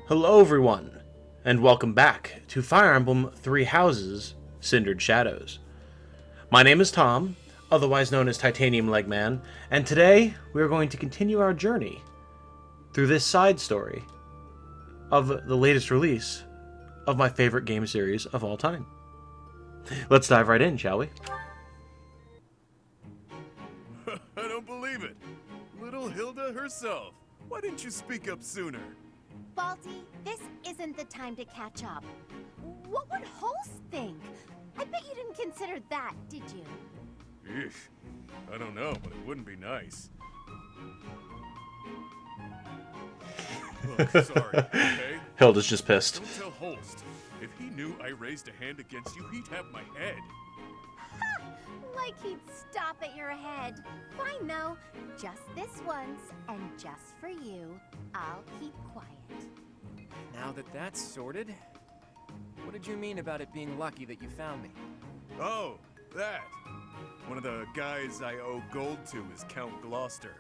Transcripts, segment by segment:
Hello everyone, and welcome back to Fire Emblem Three Houses, Cindered Shadows. My name is Tom, otherwise known as Titanium Legman, and today we are going to continue our journey through this side story of the latest release of my favorite game series of all time. Let's dive right in, shall we? I don't believe it. Little Hilda herself. Why didn't you speak up sooner? Balti, this isn't the time to catch up. What would Holst think? I bet you didn't consider that, did you? Eesh. I don't know, but it wouldn't be nice. Look, sorry, okay? Hilda's just pissed. Don't tell Holst. If he knew I raised a hand against you, he'd have my head. Ha! Like he'd stop at your head. Fine, though. Just this once, and just for you, I'll keep quiet. Now that that's sorted, what did you mean about it being lucky that you found me? Oh, that. One of the guys I owe gold to is Count Gloucester.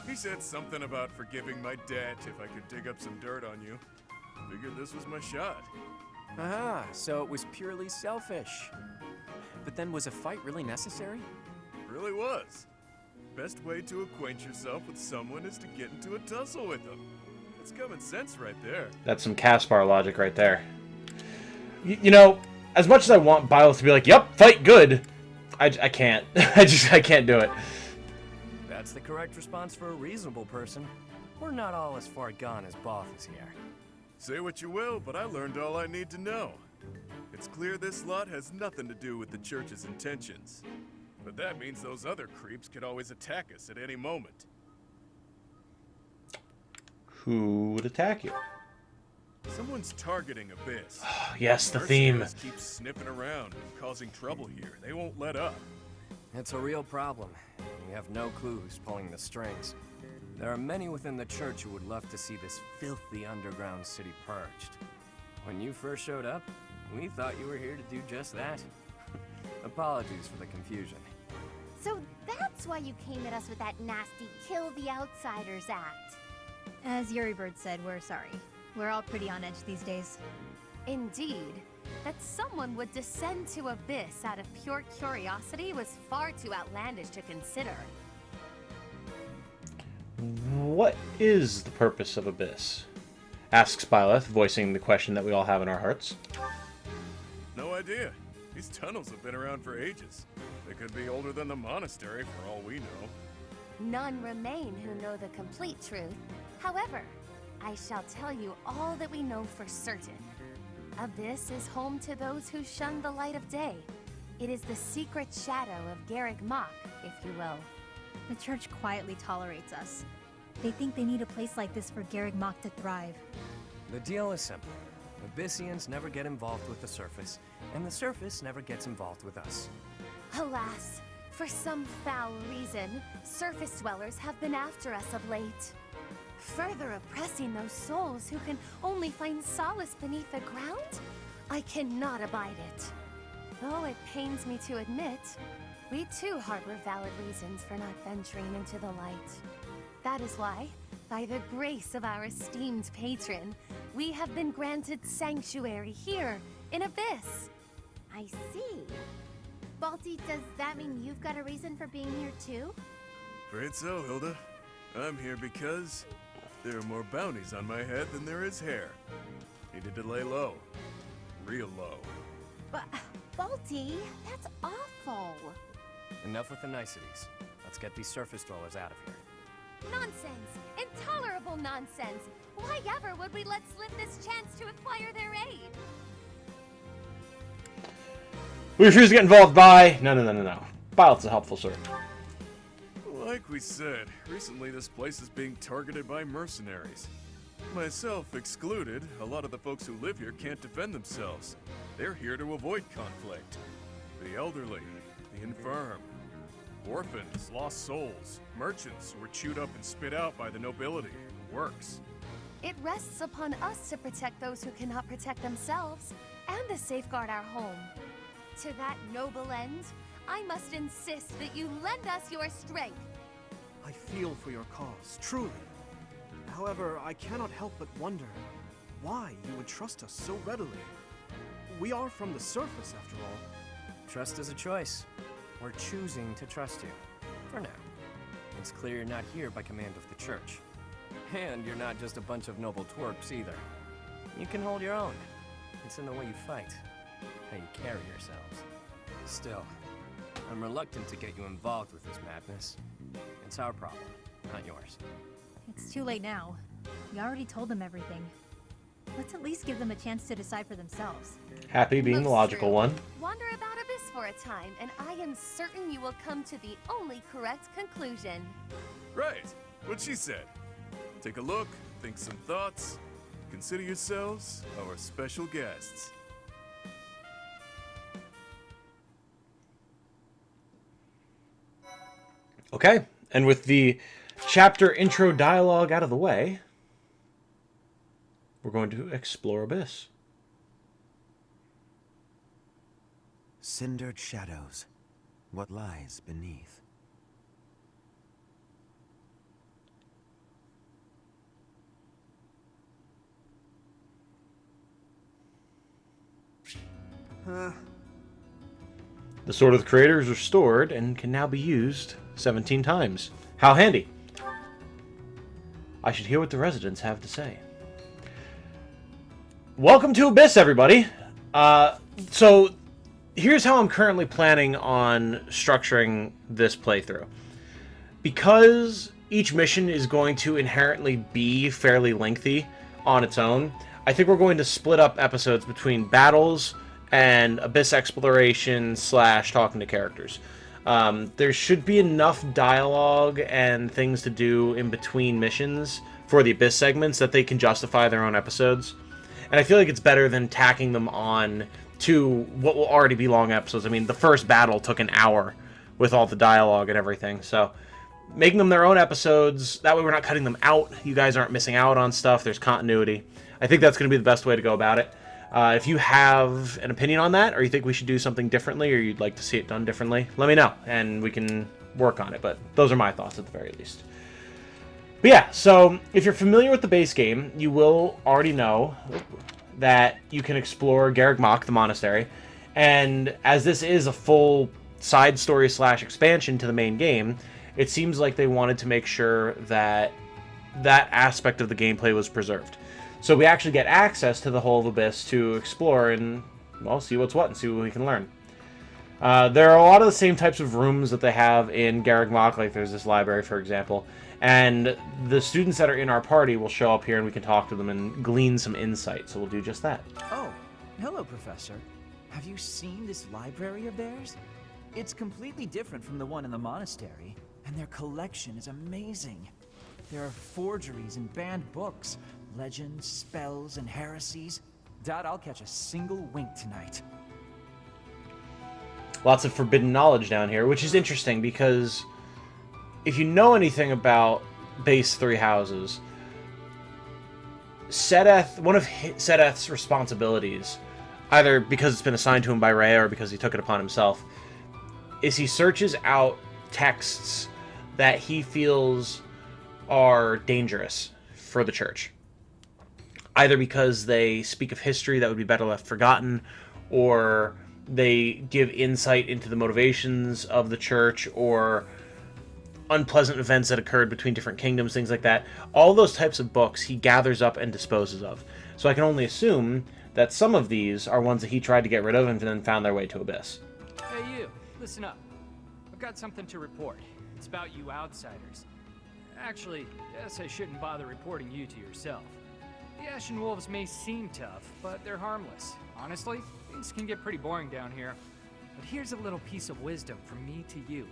He said something about forgiving my debt if I could dig up some dirt on you. Figured this was my shot. Aha, so it was purely selfish. But then was a fight really necessary? Really was. Best way to acquaint yourself with someone is to get into a tussle with them. That's common sense right there. That's some Caspar logic right there. You know, as much as I want Byleth to be like, "Yup, fight good," I can't. I can't do it. That's the correct response for a reasonable person. We're not all as far gone as Both is here. Say what you will, but I learned all I need to know. It's clear this lot has nothing to do with the Church's intentions. But that means those other creeps could always attack us at any moment. Who would attack you? Someone's targeting Abyss. Yes, the theme. Mercenaries keep sniffing around and causing trouble here. They won't let up. It's a real problem. We have no clue who's pulling the strings. There are many within the church who would love to see this filthy underground city purged. When you first showed up, we thought you were here to do just that. Apologies for the confusion. So that's why you came at us with that nasty Kill the Outsiders act. As Yuribird said, we're sorry. We're all pretty on edge these days. Indeed. That someone would descend to Abyss out of pure curiosity was far too outlandish to consider. What is the purpose of Abyss? Asks Byleth, voicing the question that we all have in our hearts. No idea. These tunnels have been around for ages. They could be older than the monastery for all we know. None remain who know the complete truth. However, I shall tell you all that we know for certain. Abyss is home to those who shun the light of day. It is the secret shadow of Garreg Mach, if you will. The church quietly tolerates us. They think they need a place like this for Garreg Mach to thrive. The deal is simple. Abyssians never get involved with the surface, and the surface never gets involved with us. Alas, for some foul reason, surface dwellers have been after us of late. Further oppressing those souls who can only find solace beneath the ground? I cannot abide it. Though it pains me to admit, we too harbor valid reasons for not venturing into the light. That is why, by the grace of our esteemed patron, we have been granted sanctuary here in Abyss. I see. Balti, does that mean you've got a reason for being here too? Afraid so, Hilda. I'm here because there are more bounties on my head than there is hair. Needed to lay low. Real low. But, Balti, that's awful. Enough with the niceties. Let's get these surface dwellers out of here. Nonsense! Intolerable nonsense! Why ever would we let slip this chance to acquire their aid? We refuse to get involved by... No. Byleth's a helpful sort. Like we said, recently this place is being targeted by mercenaries. Myself excluded, a lot of the folks who live here can't defend themselves. They're here to avoid conflict. The elderly, the infirm, orphans, lost souls, merchants who were chewed up and spit out by the nobility, the works. It rests upon us to protect those who cannot protect themselves, and to safeguard our home. To that noble end, I must insist that you lend us your strength. I feel for your cause, truly. However, I cannot help but wonder, why you would trust us so readily. We are from the surface, after all. Trust is a choice. We're choosing to trust you. For now. It's clear you're not here by command of the church. And you're not just a bunch of noble twerps either. You can hold your own. It's in the way you fight, how you carry yourselves. Still, I'm reluctant to get you involved with this madness. It's our problem, not yours. It's too late now. We already told them everything. Let's at least give them a chance to decide for themselves. Happy being the Most logical true. one. Wander about Abyss for a time, and I am certain you will come to the only correct conclusion. Right, what she said. Take a look, think some thoughts. Consider yourselves our special guests. Okay, and with the chapter intro dialogue out of the way, we're going to explore Abyss. Cindered Shadows. What lies beneath? The Sword of the Creator is restored and can now be used 17 times. How handy. I should hear what the residents have to say. Welcome to Abyss, everybody. So, here's how I'm currently planning on structuring this playthrough. Because each mission is going to inherently be fairly lengthy on its own, I think we're going to split up episodes between battles and Abyss exploration / talking to characters. There should be enough dialogue and things to do in between missions for the Abyss segments that they can justify their own episodes. And I feel like it's better than tacking them on to what will already be long episodes. I mean, the first battle took an hour with all the dialogue and everything. So making them their own episodes, that way we're not cutting them out. You guys aren't missing out on stuff. There's continuity. I think that's going to be the best way to go about it. If you have an opinion on that, or you think we should do something differently, or you'd like to see it done differently, let me know, and we can work on it. But those are my thoughts at the very least. But yeah, so if you're familiar with the base game, you will already know that you can explore Garreg Mach, the monastery, and as this is a full side story / expansion to the main game, it seems like they wanted to make sure that that aspect of the gameplay was preserved. So we actually get access to the whole of Abyss to explore and, well, see what's what and see what we can learn. There are a lot of the same types of rooms that they have in Garreg Mach, like there's this library, for example, and the students that are in our party will show up here and we can talk to them and glean some insight, so we'll do just that. Oh, hello, Professor. Have you seen this library of theirs? It's completely different from the one in the monastery, and their collection is amazing. There are forgeries and banned books, legends, spells, and heresies. Doubt I'll catch a single wink tonight. Lots of forbidden knowledge down here, which is interesting because if you know anything about base 3 houses, one of Sedeth's responsibilities, either because it's been assigned to him by Rhea or because he took it upon himself, is he searches out texts that he feels are dangerous for the church. Either because they speak of history that would be better left forgotten, or they give insight into the motivations of the church, or unpleasant events that occurred between different kingdoms, things like that. All those types of books he gathers up and disposes of. So I can only assume that some of these are ones that he tried to get rid of and then found their way to Abyss. Hey you, listen up. I've got something to report. It's about you outsiders. Actually, guess I shouldn't bother reporting you to yourself. The Ashen Wolves may seem tough, but they're harmless. Honestly, things can get pretty boring down here. But here's a little piece of wisdom from me to you.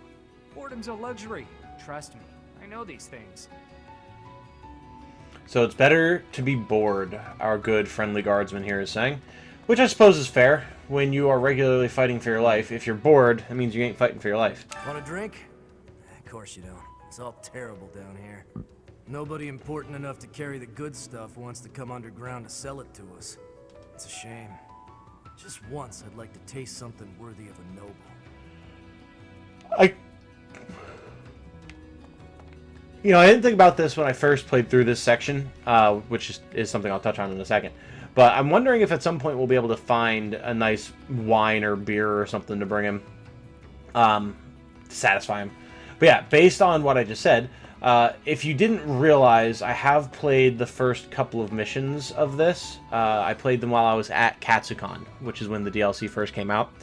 Boredom's a luxury. Trust me, I know these things. So it's better to be bored, our good friendly guardsman here is saying. Which I suppose is fair. When you are regularly fighting for your life, if you're bored, that means you ain't fighting for your life. Want a drink? Of course you don't. It's all terrible down here. Nobody important enough to carry the good stuff wants to come underground to sell it to us. It's a shame. Just once I'd like to taste something worthy of a noble. You know, I didn't think about this when I first played through this section, which is something I'll touch on in a second. But I'm wondering if at some point we'll be able to find a nice wine or beer or something to bring him, to satisfy him. But yeah, based on what I just said, if you didn't realize, I have played the first couple of missions of this. I played them while I was at Katsucon, which is when the DLC first came out.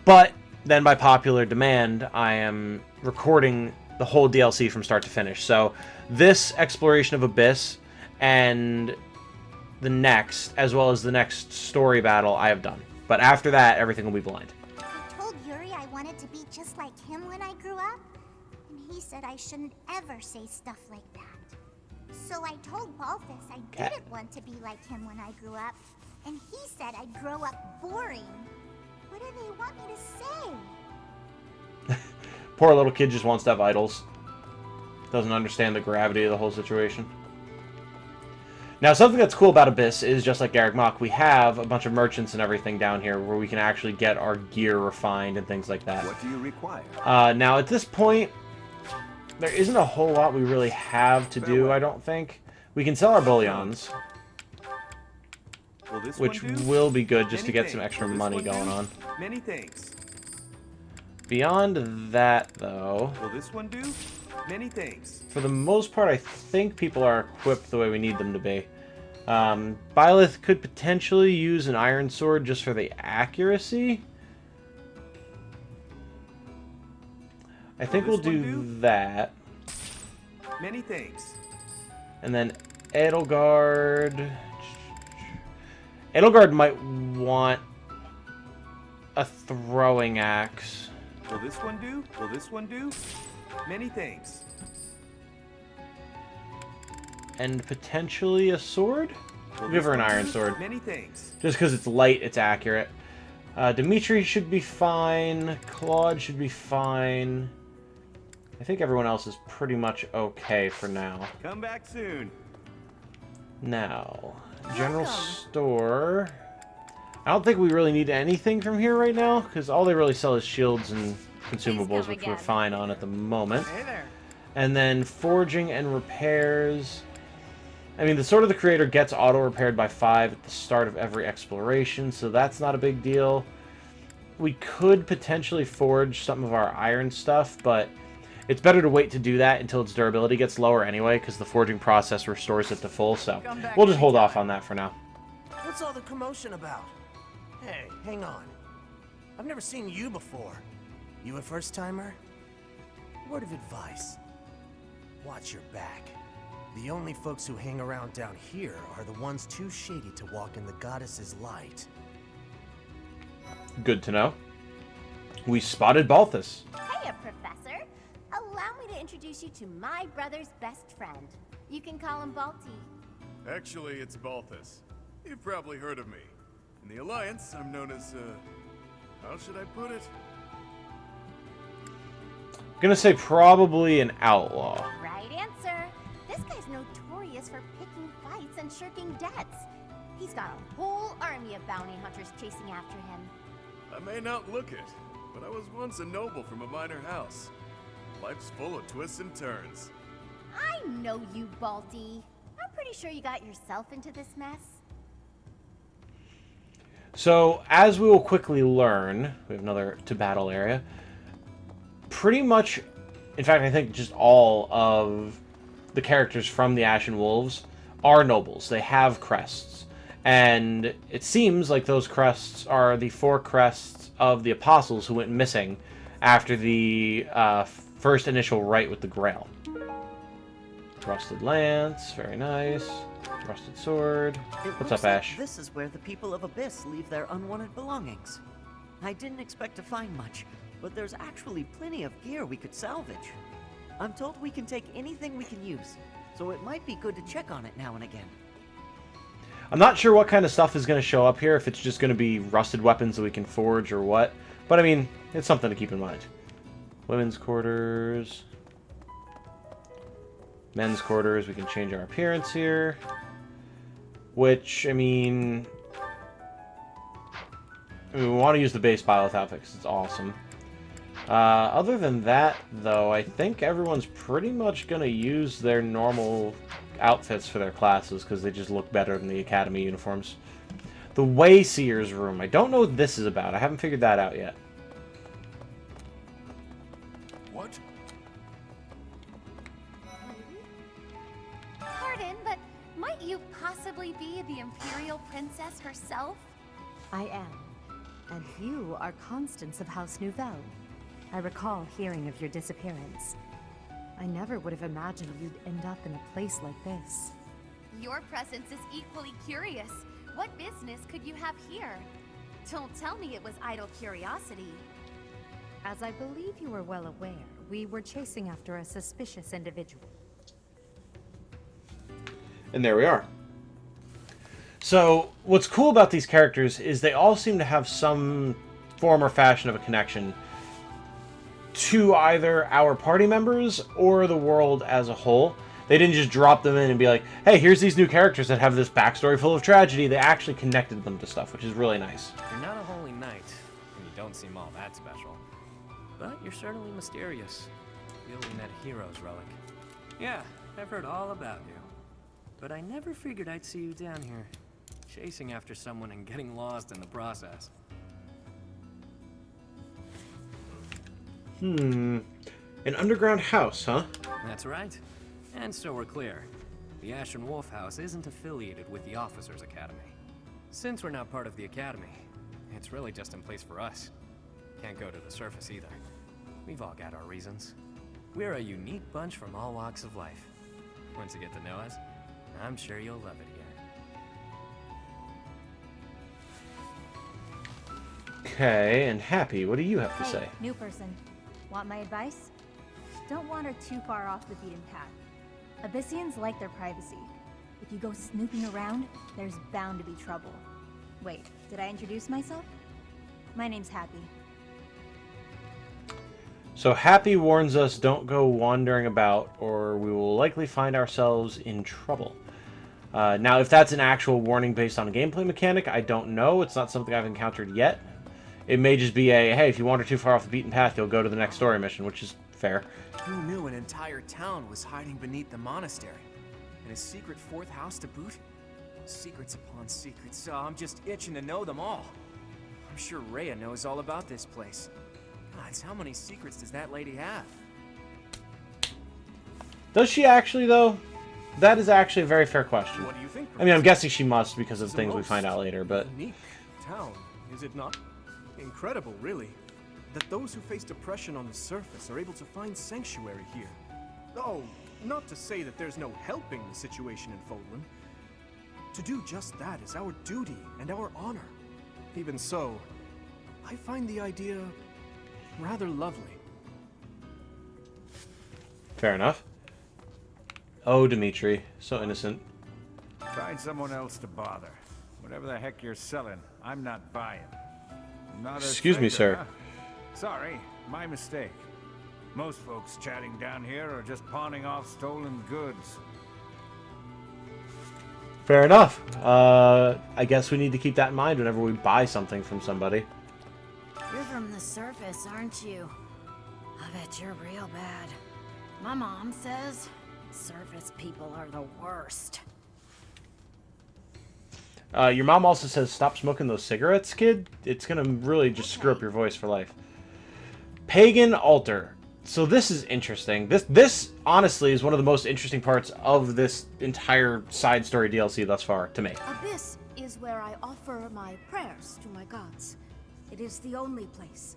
But then by popular demand, I am recording the whole DLC from start to finish. So this exploration of Abyss and the next, as well as the next story battle, I have done. But after that, everything will be blind. I told Yuri I wanted to be just like him when I grew up, and he said I shouldn't ever say stuff like that. So I told Balthus I didn't want to be like him when I grew up, and he said I'd grow up boring. What do they want me to say? Poor little kid just wants to have idols. Doesn't understand the gravity of the whole situation. Now, something that's cool about Abyss is, just like Garreg Mach, we have a bunch of merchants and everything down here where we can actually get our gear refined and things like that. What do you require? Now, at this point, there isn't a whole lot we really have to do, I don't think. We can sell our bullions, which will be good just to get some extra money going on. Many thanks. Beyond that, though, Will this one do? Many thanks. for the most part, I think people are equipped the way we need them to be. Byleth could potentially use an iron sword just for the accuracy. I think we'll do that. Many thanks. And then Edelgard... Edelgard might want a throwing axe. Will this one do? Will this one do? Many thanks. And potentially a sword? We'll give her an iron sword. Many thanks. Just because it's light, it's accurate. Dimitri should be fine. Claude should be fine. I think everyone else is pretty much okay for now. Come back soon. Now, general store. I don't think we really need anything from here right now, because all they really sell is shields and consumables, which we're fine on at the moment. Hey there. And then forging and repairs. I mean, the Sword of the Creator gets auto-repaired by 5 at the start of every exploration, so that's not a big deal. We could potentially forge some of our iron stuff, but it's better to wait to do that until its durability gets lower anyway, because the forging process restores it to full, so we'll just hold off on that for now. What's all the commotion about? Hey, hang on. I've never seen you before. You a first-timer? Word of advice. Watch your back. The only folks who hang around down here are the ones too shady to walk in the goddess's light. Good to know. We spotted Balthus. Hiya, Professor. Allow me to introduce you to my brother's best friend. You can call him Balti. Actually, it's Balthus. You've probably heard of me. In the Alliance, I'm known as, how should I put it? Gonna say probably an outlaw. Right answer. This guy's notorious for picking fights and shirking debts. He's got a whole army of bounty hunters chasing after him. I may not look it, but I was once a noble from a minor house. Life's full of twists and turns. I know you, Balti. I'm pretty sure you got yourself into this mess. So, as we will quickly learn, we have another to battle area. Pretty much, in fact, I think just all of the characters from the Ashen Wolves are nobles. They have crests. And it seems like those crests are the 4 crests of the apostles who went missing after the first initial rite with the Grail. Rusted lance, very nice. Rusted sword. What's up, Ash? This is where the people of Abyss leave their unwanted belongings. I didn't expect to find much, but there's actually plenty of gear we could salvage. I'm told we can take anything we can use, so it might be good to check on it now and again. I'm not sure what kind of stuff is going to show up here, if it's just going to be rusted weapons that we can forge or what. But I mean, it's something to keep in mind. Women's quarters. Men's quarters, we can change our appearance here. Which, I mean we want to use the base Byleth outfit because it's awesome. Other than that, though, I think everyone's pretty much going to use their normal outfits for their classes because they just look better than the academy uniforms. The Wayseer's room. I don't know what this is about. I haven't figured that out yet. What? Pardon, but might you possibly be the Imperial Princess herself? I am. And you are Constance of House Nouvelle. I recall hearing of your disappearance. I never would have imagined you'd end up in a place like this. Your presence is equally curious. What business could you have here? Don't tell me it was idle curiosity. As I believe you are well aware, we were chasing after a suspicious individual. And there we are. So, what's cool about these characters is they all seem to have some form or fashion of a connection to either our party members or the world as a whole. They didn't just drop them in and be like, hey, here's these new characters that have this backstory full of tragedy. They actually connected them to stuff, which is really nice. You're not a holy knight, and you don't seem all that special. But you're certainly mysterious, wielding that hero's relic. Yeah, I've heard all about you. But I never figured I'd see you down here, chasing after someone and getting lost in the process. An underground house, huh? That's right. And so we're clear. The Ashen Wolf House isn't affiliated with the Officers Academy. Since we're not part of the Academy, it's really just in place for us. Can't go to the surface either. We've all got our reasons. We're a unique bunch from all walks of life. Once you get to know us, I'm sure you'll love it here. Okay, and Happy, what do you have to say? New person. Want my advice? Don't wander too far off the beaten path. Abyssians like their privacy. If you go snooping around, there's bound to be trouble. Wait, did I introduce myself? My name's Happy. So Happy warns us don't go wandering about, or we will likely find ourselves in trouble. Now, if that's an actual warning based on a gameplay mechanic, I don't know. It's not something I've encountered yet. It may just be a, hey, if you wander too far off the beaten path, you'll go to the next story mission, which is fair. Who knew an entire town was hiding beneath the monastery? And a secret fourth house to boot? Secrets upon secrets, so I'm just itching to know them all. I'm sure Rhea knows all about this place. Gods, how many secrets does that lady have? Does she actually, though? That is actually a very fair question. What do you think, I mean, I'm guessing she must because of things we find out later, but... Unique town, is it not? Incredible, really, that those who face depression on the surface are able to find sanctuary here. Oh, not to say that there's no helping the situation in Fodlan. To do just that is our duty and our honor. Even so, I find the idea rather lovely. Fair enough. Oh, Dimitri. So innocent. Find someone else to bother. Whatever the heck you're selling, I'm not buying. Not a Excuse me, trader, sir. huh? Sorry, my mistake. Most folks chatting down here are just pawning off stolen goods. Fair enough. I guess we need to keep that in mind whenever we buy something from somebody. You're from the surface, aren't you? I bet you're real bad. My mom says surface people are the worst. Your mom also says, stop smoking those cigarettes, kid. It's gonna really just screw up your voice for life. Pagan altar. So this is interesting. This honestly is one of the most interesting parts of this entire side story DLC thus far to me. Abyss is where I offer my prayers to my gods. It is the only place.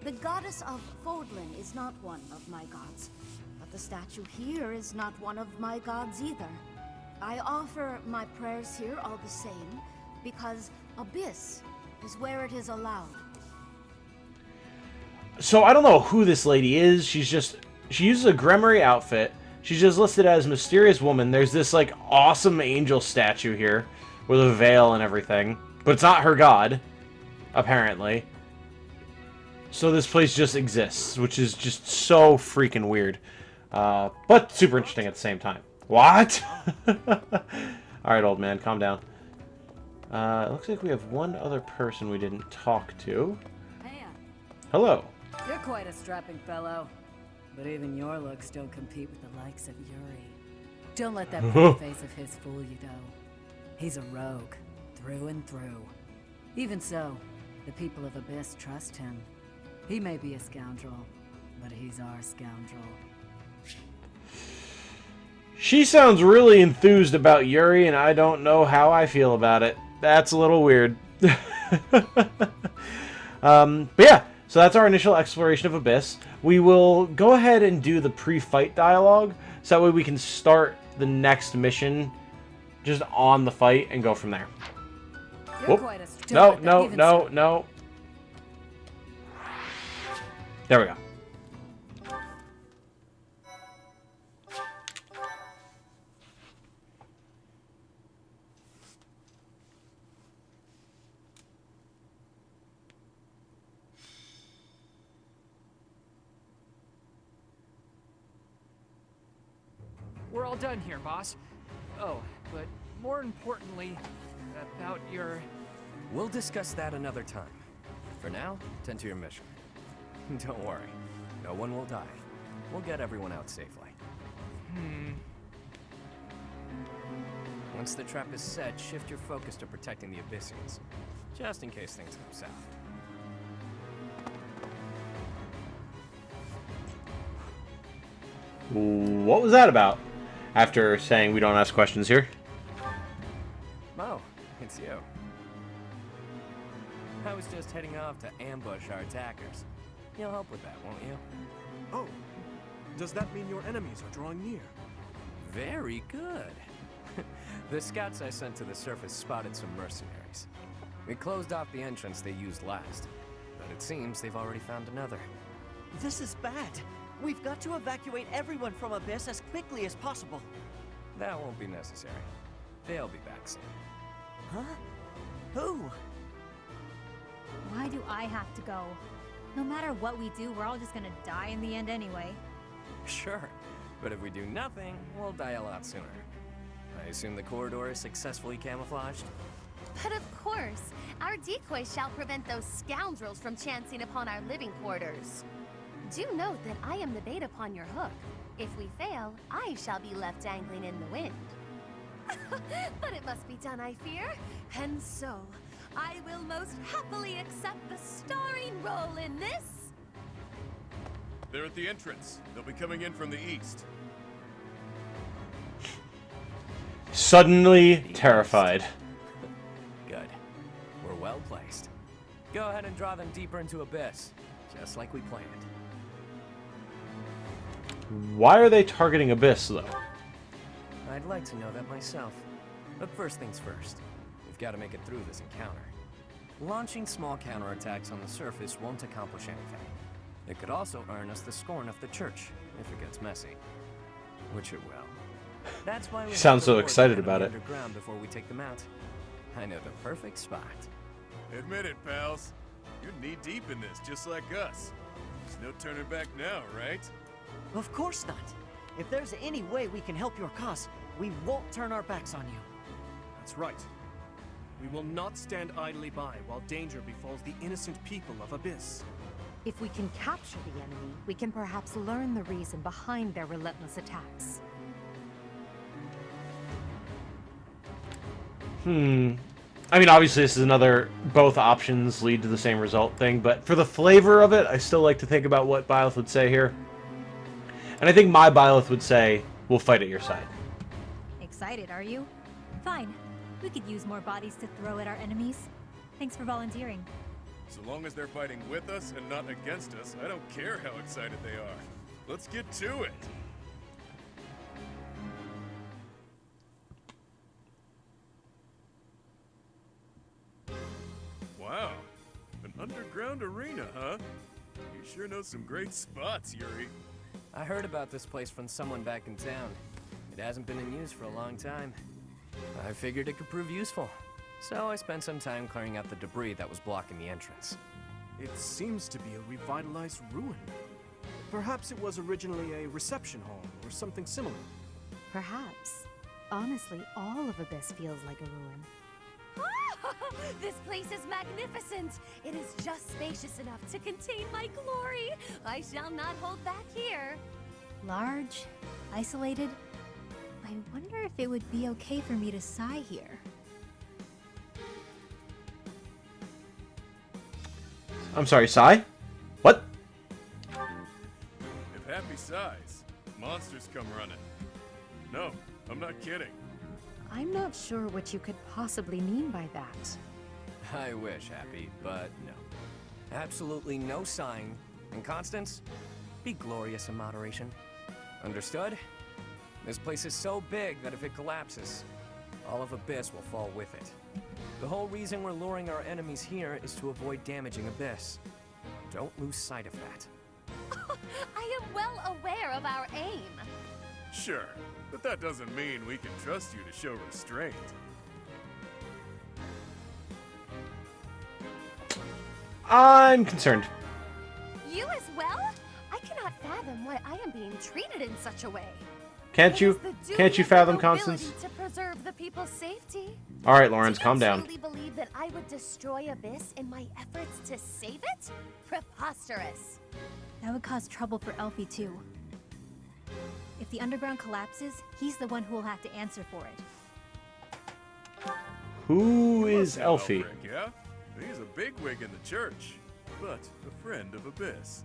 The goddess of Fodlan is not one of my gods, but the statue here is not one of my gods either. I offer my prayers here all the same, because Abyss is where it is allowed. So I don't know who this lady is. She uses a Grimoire outfit. She's just listed as mysterious woman. There's this like awesome angel statue here with a veil and everything, but it's not her god, apparently. So this place just exists, which is just so freaking weird, but super interesting at the same time. What? Alright, old man, calm down. It looks like we have one other person we didn't talk to. Hello. You're quite a strapping fellow. But even your looks don't compete with the likes of Yuri. Don't let that pretty face of his fool you, though. He's a rogue, through and through. Even so, the people of Abyss trust him. He may be a scoundrel, but he's our scoundrel. She sounds really enthused about Yuri, and I don't know how I feel about it. That's a little weird. But yeah, so that's our initial exploration of Abyss. We will go ahead and do the pre-fight dialogue, so that way we can start the next mission just on the fight and go from there. Whoop. No. There we go. We're all done here, boss. Oh, but more importantly, about your... We'll discuss that another time. For now, tend to your mission. Don't worry. No one will die. We'll get everyone out safely. Once the trap is set, shift your focus to protecting the Abyssians. Just in case things go south. What was that about? After saying we don't ask questions here. Mo, it's you. I was just heading off to ambush our attackers. You'll help with that, won't you? Oh, does that mean your enemies are drawing near? Very good. The scouts I sent to the surface spotted some mercenaries. We closed off the entrance they used last, but it seems they've already found another. This is bad. We've got to evacuate everyone from Abyss as quickly as possible. That won't be necessary. They'll be back soon. Huh? Who? Why do I have to go? No matter what we do, we're all just gonna die in the end anyway. Sure, but if we do nothing, we'll die a lot sooner. I assume the corridor is successfully camouflaged? But of course, our decoy shall prevent those scoundrels from chancing upon our living quarters. Do note that I am the bait upon your hook. If we fail, I shall be left dangling in the wind. But it must be done, I fear. And so, I will most happily accept the starring role in this. They're at the entrance. They'll be coming in from the east. Suddenly terrified. Good. We're well placed. Go ahead and draw them deeper into Abyss, just like we planned. Why are they targeting Abyss, though? I'd like to know that myself. But first things first. We've got to make it through this encounter. Launching small counterattacks on the surface won't accomplish anything. It could also earn us the scorn of the church, if it gets messy. Which it will. That's why we sound so excited about it. Underground before we take them out. I know the perfect spot. Admit it, pals. You're knee-deep in this, just like us. There's no turning back now, right? Of course not. If there's any way we can help your cause, we won't turn our backs on you. That's right. We will not stand idly by while danger befalls the innocent people of Abyss. If we can capture the enemy, we can perhaps learn the reason behind their relentless attacks. I mean, obviously this is another both options lead to the same result thing, but for the flavor of it, I still like to think about what Byleth would say here. And I think my Byleth would say, we'll fight at your side. Excited, are you? Fine. We could use more bodies to throw at our enemies. Thanks for volunteering. So long as they're fighting with us and not against us, I don't care how excited they are. Let's get to it! Wow, an underground arena, huh? You sure know some great spots, Yuri. I heard about this place from someone back in town. It hasn't been in use for a long time. I figured it could prove useful. So I spent some time clearing out the debris that was blocking the entrance. It seems to be a revitalized ruin. Perhaps it was originally a reception hall or something similar. Perhaps. Honestly, all of Abyss feels like a ruin. This place is magnificent. It is just spacious enough to contain my glory. I shall not hold back here. Large, isolated. I wonder if it would be okay for me to sigh here. I'm sorry, sigh? What? If Happy sighs, monsters come running. No, I'm not kidding. I'm not sure what you could possibly mean by that. I wish, Happy, but no. Absolutely no sighing. And Constance, be glorious in moderation. Understood? This place is so big that if it collapses, all of Abyss will fall with it. The whole reason we're luring our enemies here is to avoid damaging Abyss. Don't lose sight of that. I am well aware of our aim. Sure, but that doesn't mean we can trust you to show restraint. I'm concerned. You as well? I cannot fathom why I am being treated in such a way. Can't you fathom, Constance? To preserve the people's safety. All right, Lawrence, calm down. Do you truly believe that I would destroy Abyss in my efforts to save it? Preposterous. That would cause trouble for Elfie too. If the underground collapses, he's the one who will have to answer for it. Who is Elfie? Yeah? He's a bigwig in the church, but a friend of Abyss.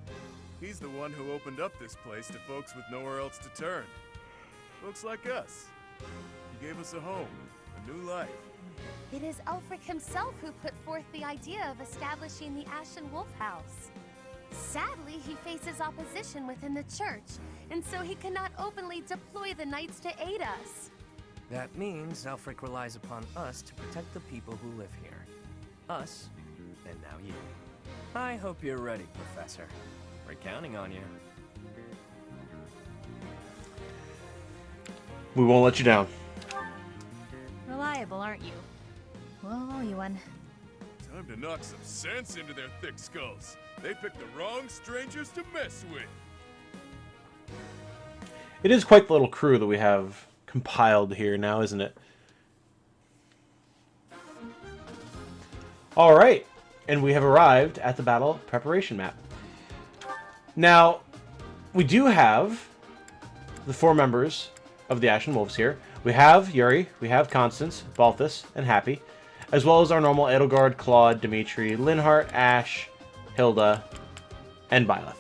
He's the one who opened up this place to folks with nowhere else to turn. Folks like us. He gave us a home, a new life. It is Ulfric himself who put forth the idea of establishing the Ashen Wolf House. Sadly, he faces opposition within the church, and so he cannot openly deploy the knights to aid us. That means Ulfric relies upon us to protect the people who live here. Us, and now you. I hope you're ready, Professor. We're counting on you. We won't let you down. Reliable, aren't you? We'll owe you one. Time to knock some sense into their thick skulls. They picked the wrong strangers to mess with. It is quite the little crew that we have compiled here now, isn't it? All right, and we have arrived at the battle preparation map. Now, we do have the 4 members of the Ashen Wolves here. We have Yuri, we have Constance, Balthus, and Happy, as well as our normal Edelgard, Claude, Dimitri, Linhart, Ash, Hilda, and Byleth.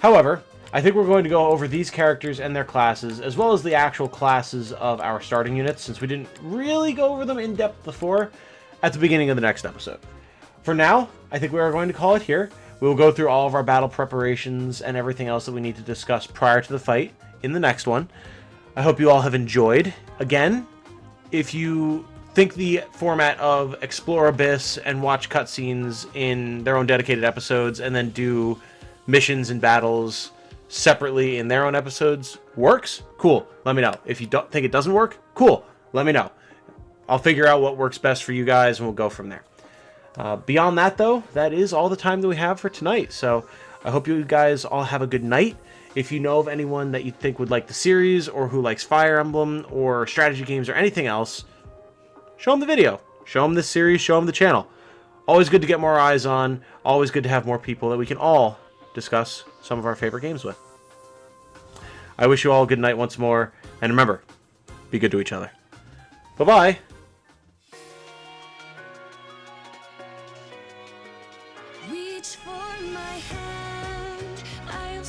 However, I think we're going to go over these characters and their classes, as well as the actual classes of our starting units, since we didn't really go over them in depth before, at the beginning of the next episode. For now, I think we are going to call it here. We will go through all of our battle preparations and everything else that we need to discuss prior to the fight in the next one. I hope you all have enjoyed. Again, if you think the format of explore Abyss and watch cutscenes in their own dedicated episodes and then do missions and battles separately in their own episodes works, cool, let me know. If you don't think it doesn't work, cool, let me know. I'll figure out what works best for you guys and we'll go from there. Beyond that, though, that is all the time that we have for tonight. So I hope you guys all have a good night. If you know of anyone that you think would like the series or who likes Fire Emblem or strategy games or anything else, show them the video. Show them this series. Show them the channel. Always good to get more eyes on. Always good to have more people that we can all discuss some of our favorite games with. I wish you all a good night once more. And remember, be good to each other. Bye-bye. Reach for my hand, I'll